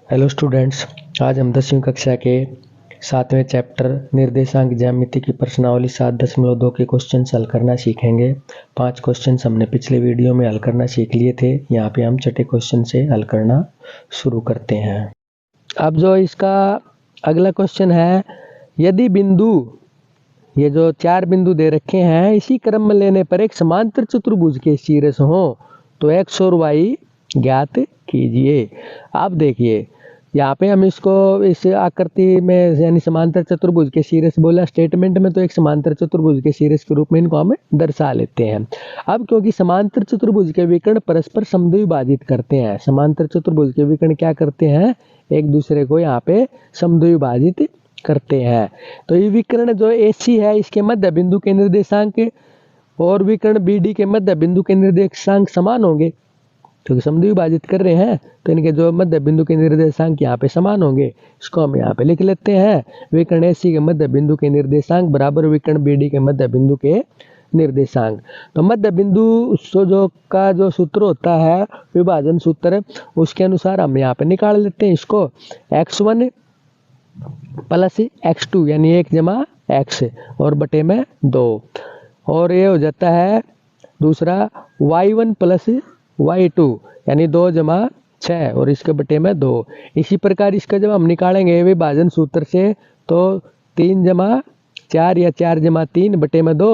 Hello students, आज हम 10वीं कक्षा के 7वें चैप्टर निर्देशांक ज्यामिति की प्रश्नावली 7.2 के क्वेश्चन हल करना सीखेंगे। 5 क्वेश्चन हमने पिछले वीडियो में हल करना सीख लिए थे। यहाँ पे हम छठे क्वेश्चन से हल करना शुरू करते हैं। अब जो इसका अगला क्वेश्चन है, यदि बिंदु ये जो 4 बिंदु दे रखे हैं इसी क्रम में लेने पर एक समांतर चतुर्भुज के शीर्ष हो तो x और y ज्ञात कीजिए। आप देखिए यहाँ पे हम इसको इस आकृति में यानी समांतर चतुर्भुज के शीर्ष बोला, स्टेटमेंट में तो एक समांतर चतुर्भुज के शीर्ष के रूप में इनको हम दर्शा लेते हैं। अब क्योंकि समांतर चतुर्भुज के विकर्ण परस्पर समद्विभाजित करते हैं, समांतर चतुर्भुज के विकर्ण क्या करते हैं, एक दूसरे को यहाँ पे समद्विभाजित करते हैं। तो ये विकर्ण जो AC है इसके मध्य बिंदु के निर्देशांक और विकर्ण BD के मध्य बिंदु के निर्देशांक समान होंगे, क्योंकि समद्विभाजित कर रहे हैं तो इनके जो मध्य बिंदु के निर्देशांक यहाँ पे समान होंगे। इसको हम यहाँ पे लिख लेते हैं, विकर्ण AC के मध्य बिंदु के निर्देशांक बराबर विकर्ण BD के मध्य बिंदु के निर्देशांक। तो मध्य बिंदु का जो सूत्र होता है विभाजन सूत्र, उसके अनुसार हम यहाँ पे निकाल लेते हैं इसको, x1 प्लस x2 यानी 1 जमा x और बटे में 2, और ये हो जाता है दूसरा y1 प्लस y2 यानी 2 जमा 6 और इसके बटे में 2। इसी प्रकार इसका जब हम निकालेंगे विभाजन सूत्र से तो 3 जमा 4 या 4 जमा 3 बटे में 2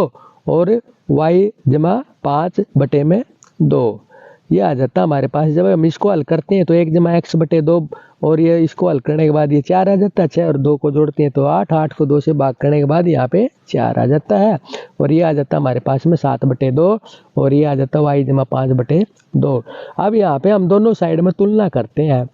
और y जमा 5 बटे में 2, ये आ जाता हमारे पास। जब हम इसको हल करते हैं तो 1 जमा x बटे 2 और ये इसको हल करने के बाद ये 4 आ जाता है, 6 और 2 को जोड़ते हैं तो 8, 8 को 2 से भाग करने के बाद यहाँ पे 4 आ जाता है और ये आ जाता हमारे पास में 7 बटे 2 और ये आ जाता y जमा 5 बटे 2। अब यहाँ पे हम दोनों साइड में तुलना करते हैं,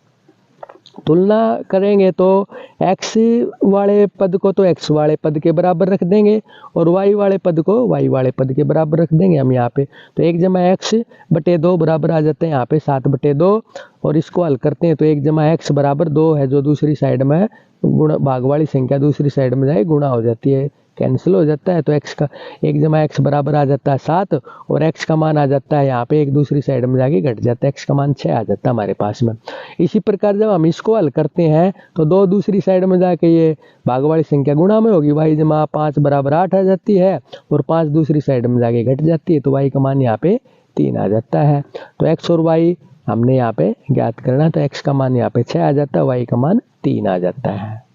तुलना करेंगे तो x वाले पद को तो x वाले पद के बराबर रख देंगे और y वाले पद को y वाले पद के बराबर रख देंगे हम यहाँ पे। तो 1 जमा x बटे 2 बराबर आ जाते हैं यहाँ पे 7 बटे 2 और इसको हल करते हैं तो 1 जमा x बराबर 2 है, जो दूसरी साइड में गुणा भाग वाली संख्या दूसरी साइड में जाए गुणा हो जाती है, कैंसिल हो जाता है। तो x का 1 जमा x बराबर आ जाता है 7 और x का मान आ जाता है यहाँ पे एक दूसरी साइड में जाके घट जाता है, x का मान 6 आ जाता है हमारे पास में। इसी प्रकार जब हम इसको हल करते हैं तो 2 दूसरी साइड में जाके ये भाग वाली संख्या गुणा में होगी, y जमा 5 बराबर 8 आ जाती है और 5 दूसरी साइड में जाके घट जाती है तो y का मान यहाँ पे 3 आ जाता है। तो x और y हमने यहाँ पे ज्ञात करना, तो x का मान यहाँ पे 6 आ जाता है, y का मान 3 आ जाता है।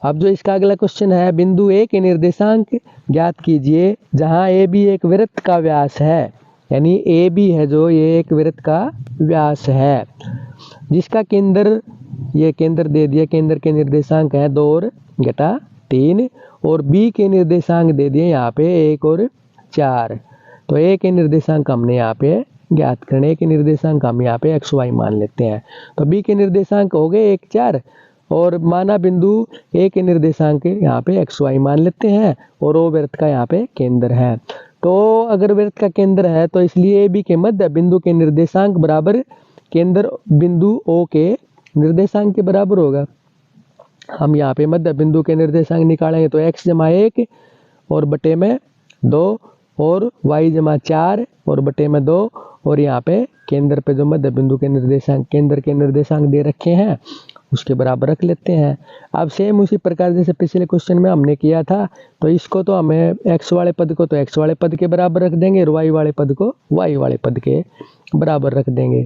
अब जो इसका अगला क्वेश्चन है, बिंदु A के निर्देशांक ज्ञात कीजिए जहां AB एक वृत्त का व्यास है, यानी AB है जो ये एक वृत्त का व्यास है जिसका केंद्र, ये केंद्र दे दिया, केंद्र के निर्देशांक है 2 और घटा 3 और B के निर्देशांक दे दिए यहाँ पे 1 और 4। तो A के निर्देशांक हमने यहाँ पे ज्ञात करने, के निर्देशांक हम यहाँ पे XY मान लेते हैं। तो B के निर्देशांक हो गए 1, 4 और माना बिंदु A के निर्देशांक यहाँ पे XY मान लेते हैं और वो वृत्त का यहाँ पे केंद्र है। तो अगर वृत्त का केंद्र है तो इसलिए AB के मध्य बिंदु के निर्देशांक बराबर केंद्र बिंदु O के निर्देशांक के बराबर होगा। हम यहाँ पे मध्य बिंदु के निर्देशांक निकालेंगे तो x जमा 1 और बटे में 2 और y जमा 4 और बटे में 2 और यहाँ पे केंद्र पे जो मध्य बिंदु के निर्देशांक, केंद्र के निर्देशांक दे रखे हैं उसके बराबर रख लेते हैं। अब सेम उसी प्रकार जैसे पिछले क्वेश्चन में हमने किया था, तो इसको तो हमें x वाले पद को तो x वाले पद के बराबर रख देंगे और y वाले पद को y वाले पद के बराबर रख देंगे।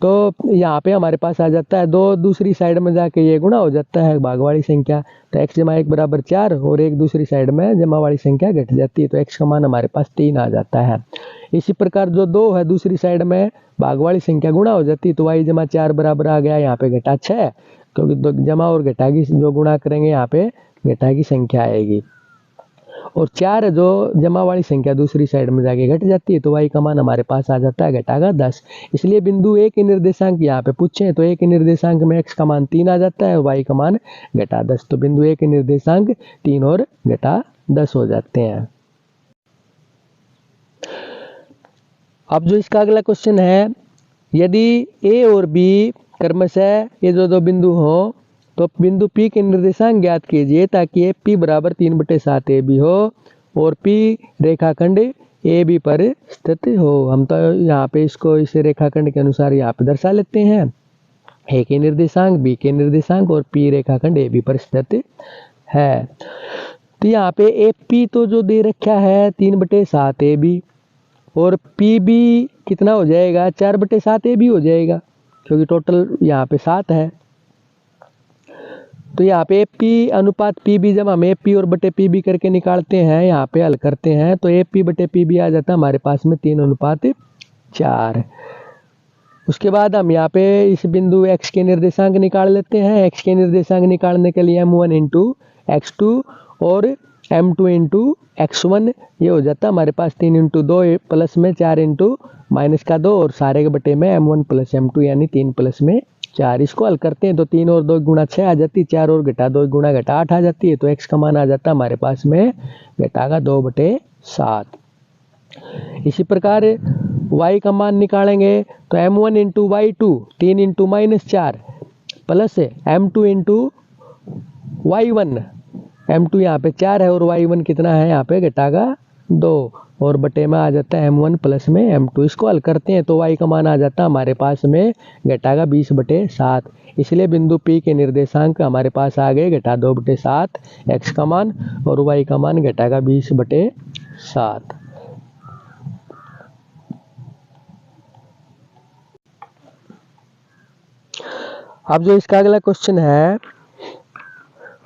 तो यहाँ पे हमारे पास आ जाता है 2 दूसरी साइड में जाके ये गुणा हो जाता है भाग वाली संख्या, तो x जमा 1 बराबर 4 और एक दूसरी साइड में जमा वाली संख्या घट जाती है, तो x का मान हमारे पास 3 आ जाता है। इसी प्रकार जो 2 है दूसरी साइड में भाग वाली संख्या गुणा हो जाती है, तो y जमा 4 बराबर आ गया यहाँ पे घटा 6, क्योंकि जमा और घटा की जो गुणा करेंगे यहाँ पे घटा की संख्या आएगी और 4 जो जमा वाली संख्या दूसरी साइड में जाके घट जाती है, तो y का मान हमारे पास आ जाता है घटा का 10। इसलिए बिंदु A के निर्देशांक यहाँ पे पूछे तो A के निर्देशांक में x का मान 3 आ जाता है और y का मान घटा 10। तो बिंदु A के निर्देशांक 3 और घटा 10 हो जाते हैं। अब जो इसका अगला क्वेश्चन है, यदि A और B क्रमशः ये जो 2 बिंदु हो तो बिंदु P के निर्देशांक ज्ञात कीजिए ताकि P बराबर 3/7 AB हो और P रेखाखंड ए बी पर स्थित हो। हम तो यहाँ पे इसको इस रेखाखंड के अनुसार यहाँ पे दर्शा लेते हैं। ए के निर्देशांक, बी के निर्देशांक और पी रेखाखंड ए बी पर स्थित है। तो यहाँ पे ए पी तो जो दे रखा है 3/7 ए बी, और पी बी कितना हो जाएगा 4/7 ए बी हो जाएगा, क्योंकि टोटल यहाँ पे 7 है। तो यहाँ पे पी अनुपात पी बी जब हम ए पी और बटे पी बी करके निकालते हैं, यहाँ पे हल करते हैं, तो ए पी बटे पी बी आ जाता है हमारे पास में 3:4। उसके बाद हम यहाँ पे इस बिंदु x के निर्देशांक निकाल लेते हैं। x के निर्देशांक निकालने के लिए m1 इंटू x2 और m2 इंटू x1, ये हो जाता है हमारे पास 3 इंटू 2 प्लस में 4 इंटू माइनस का 2 और सारे के बटे में m1 प्लस m2 यानी 3 प्लस में 4। इसको हल करते हैं तो 3 और 2 गुणा 6 आ जाती है, 4 और घटा 2 गुणा घटा 8 आ जाती है। तो x का मान आ जाता है हमारे पास में घटा का 2/7। इसी प्रकार y का मान निकालेंगे तो m1 into y2 3 into -4 plus m2 into y1, m2 यहाँ पे 4 है और y1 कितना है यहाँ पे घटा का 2 और बटे में आ जाता है m1 प्लस में m2। इसको हल करते हैं तो y का मान आ जाता है हमारे पास में घटा का 20/7। इसलिए बिंदु P के निर्देशांक हमारे पास आ गए घटा 2/7 x का मान और y का मान घटा का 20/7। अब जो इसका अगला क्वेश्चन है,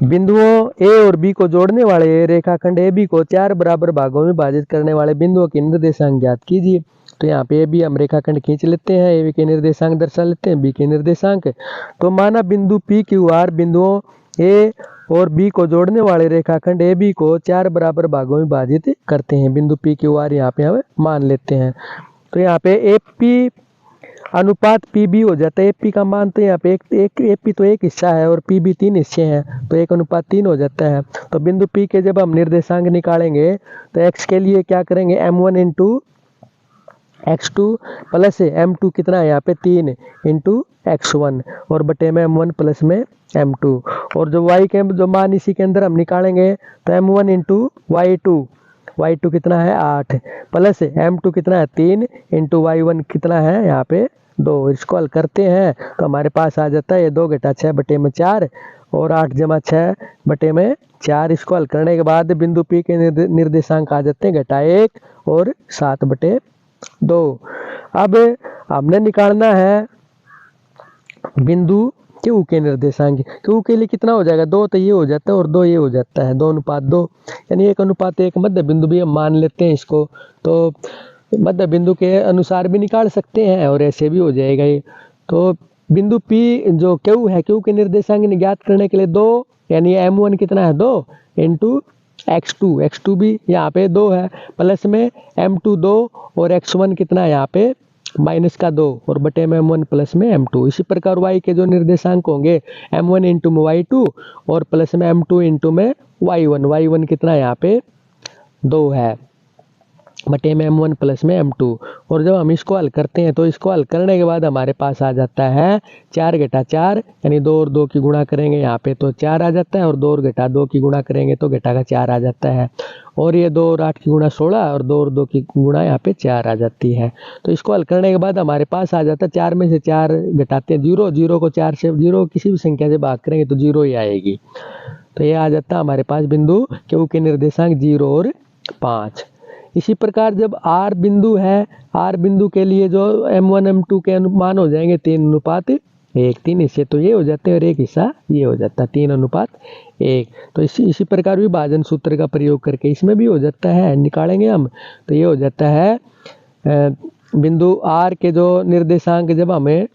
बिंदुओं ए और बी को जोड़ने वाले रेखाखंड ए बी को 4 बराबर भागों में विभाजित करने वाले बिंदुओं के निर्देशांक ज्ञात कीजिए। तो यहाँ पे ए बी हम रेखाखंड खींच लेते हैं, ए बी के निर्देशांक दर्शा लेते हैं, बी के निर्देशांक। तो माना बिंदु पी क्यू आर बिंदुओं ए और बी को जोड़ने वाले रेखाखंड ए बी को 4 बराबर भागों में विभाजित करते हैं। बिंदु पी क्यू आर यहाँ पे हम मान लेते हैं। तो यहाँ पे ए पी अनुपात पी बी हो जाता है। पी का मान तो यहाँ पे ए पी तो एक हिस्सा है और पी बी 3 हिस्से हैं, तो 1:3 हो जाता है। तो बिंदु पी के जब हम निर्देशांक निकालेंगे तो एक्स के लिए क्या करेंगे m1 into x2 plus m2 कितना है यहाँ पे 3 इंटू x1 और बटे में m1 प्लस में m2, और जो y के जो मान इसी के अंदर हम निकालेंगे तो m1 इंटू y2 कितना है 8 प्लस m2 कितना है 3 इंटू y1 कितना है यहाँ पे 2। इसको हल करते हैं तो हमारे पास आ जाता है ये 2 घटा 6 बटे में 4 और 8 जमा 6 बटे में 4। इसको हल करने के बाद बिंदु P के निर्देशांक आ जाते हैं घटा 1 और 7/2। अब हमने निकालना है बिंदु क्यू के निर्देशांक। क्यू के लिए कितना हो जाएगा 2 तो ये हो जाता है और 2 ये हो जाता है, 2:2 यानी 1:1 मध्य बिंदु भी हम मान लेते हैं इसको। तो मध्य बिंदु के अनुसार भी निकाल सकते हैं और ऐसे भी हो जाएगा ये। तो बिंदु P जो क्यू है, क्यू के निर्देशांक ज्ञात करने के लिए 2 यानी m1 कितना है 2 इंटू x2 भी यहाँ पे 2 है प्लस में m2 2 और x1 कितना है यहाँ पे -2 और बटे में m1 प्लस में m2। इसी प्रकार y के जो निर्देशांक होंगे m1 इंटू में y2 और प्लस में m2 इंटू में y1 कितना है यहाँ पे 2 है बटे में m1 प्लस में m2। और जब हम इसको हल करते हैं तो इसको हल करने के बाद हमारे पास आ जाता है 4 घटा 4 यानी 2 और 2 की गुणा करेंगे यहाँ पे तो 4 आ जाता है और 2 और घटा 2 की गुणा करेंगे तो घटा का 4 आ जाता है। और ये 2 और 8 की गुणा 16 और 2 और 2 की गुणा यहाँ पे 4 आ जाती है। तो इसको हल करने के बाद हमारे पास आ जाता है 4 में से 4 घटाते हैं 0, 0 को 4 से 0 किसी भी संख्या से भाग करेंगे तो 0 ही आएगी। तो ये आ जाता है हमारे पास बिंदु क्यू के निर्देशांक 0 और 5। इसी प्रकार जब R बिंदु है, R बिंदु के लिए जो m1 m2 के अनुमान हो जाएंगे 3:1, 3 हिस्से तो ये हो जाते हैं और 1 हिस्सा ये हो जाता है 3:1। तो इसी प्रकार विभाजन सूत्र का प्रयोग करके इसमें भी हो जाता है, निकालेंगे हम तो ये हो जाता है बिंदु R के जो निर्देशांक जब हमें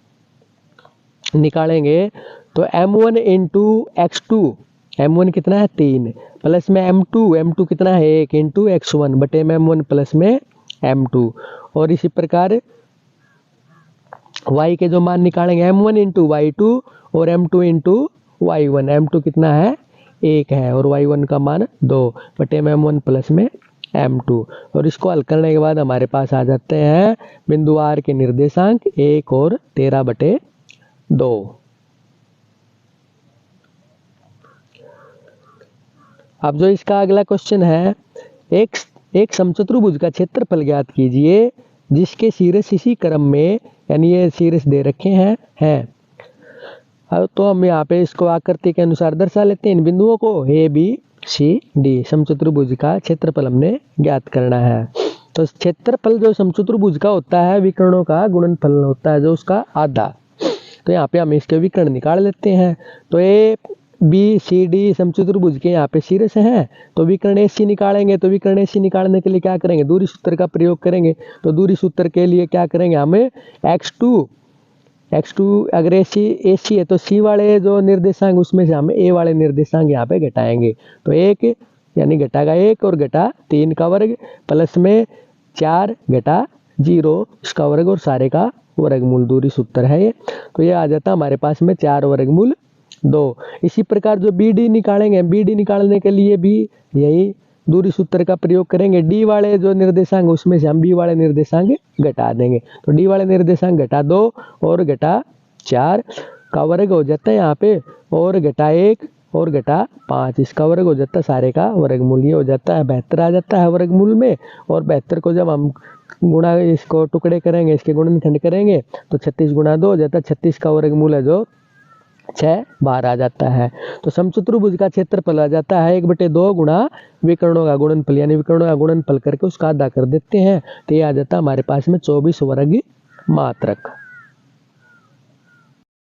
निकालेंगे तो m1 इंटू x2, m1 कितना है 3 प्लस में m2 कितना है 1 इंटू x1 बटे में m1 प्लस में m2। और इसी प्रकार y के जो मान निकालेंगे m1 इंटू y2 और m2 इंटू y1, m2 कितना है 1 है और y1 का मान 2 बटे में m1 प्लस में m2। और इसको हल करने के बाद हमारे पास आ जाते हैं बिंदु R के निर्देशांक 1 और 13/2। अब जो इसका अगला क्वेश्चन है, एक एक समचतुर्भुज का क्षेत्रफल ज्ञात कीजिए जिसके शीर्ष इसी क्रम में, यानी ये शीर्ष दे रखे हैं। अब तो हम यहाँ पे इसको आकृति के अनुसार दर्शा लेते हैं इन बिंदुओं को, ए बी सी डी। समचतुर्भुज का क्षेत्रफल हमने ज्ञात करना है। तो क्षेत्रफल जो समचतुर्भुज का होता है विकर्णों का गुणनफल होता है जो उसका आधा। तो यहाँ पे हम इसके विकर्ण निकाल लेते हैं। तो ए बी सी डी समचतुर्भुज के यहाँ पे शीर्ष हैं, तो विकर्ण AC निकालेंगे। तो विकर्ण AC निकालने के लिए क्या करेंगे, दूरी सूत्र का प्रयोग करेंगे। तो दूरी सूत्र के लिए क्या करेंगे, हमें x2 अगर AC है तो C वाले जो निर्देशांक उसमें से हमें A वाले निर्देशांक यहाँ पे घटाएंगे। तो 1 यानी घटाएगा 1 और घटा 3 का वर्ग प्लस में 4 घटा 0 इसका वर्ग और सारे का वर्गमूल, दूरी सूत्र है ये। तो ये आ जाता हमारे पास में 4 वर्गमूल 2। इसी प्रकार जो BD निकालेंगे, BD निकालने के लिए भी यही दूरी सूत्र का प्रयोग करेंगे। D वाले जो निर्देशांक उसमें से हम B वाले निर्देशांक घटा देंगे। तो D वाले निर्देशांक घटा 2 और घटा 4 का वर्ग हो जाता है यहाँ पे, और घटा 1 और घटा 5 इसका वर्ग हो जाता है सारे का वर्गमूल। ये हो जाता है 72 आ जाता है वर्गमूल में। और 72 को जब हम गुणा इसको टुकड़े करेंगे, इसके गुणनखंड करेंगे तो 36 गुणा 2 हो जाता है 36 का वर्गमूल है जो 6 बार आ जाता है। तो समचतुर्भुज का क्षेत्रफल आ जाता है 1/2 गुणा विकर्णों का गुणनफल, यानी विकर्णों का गुणनफल करके उसका आधा कर देते हैं। तो ये आ जाता है हमारे पास में 24 वर्ग मात्रक।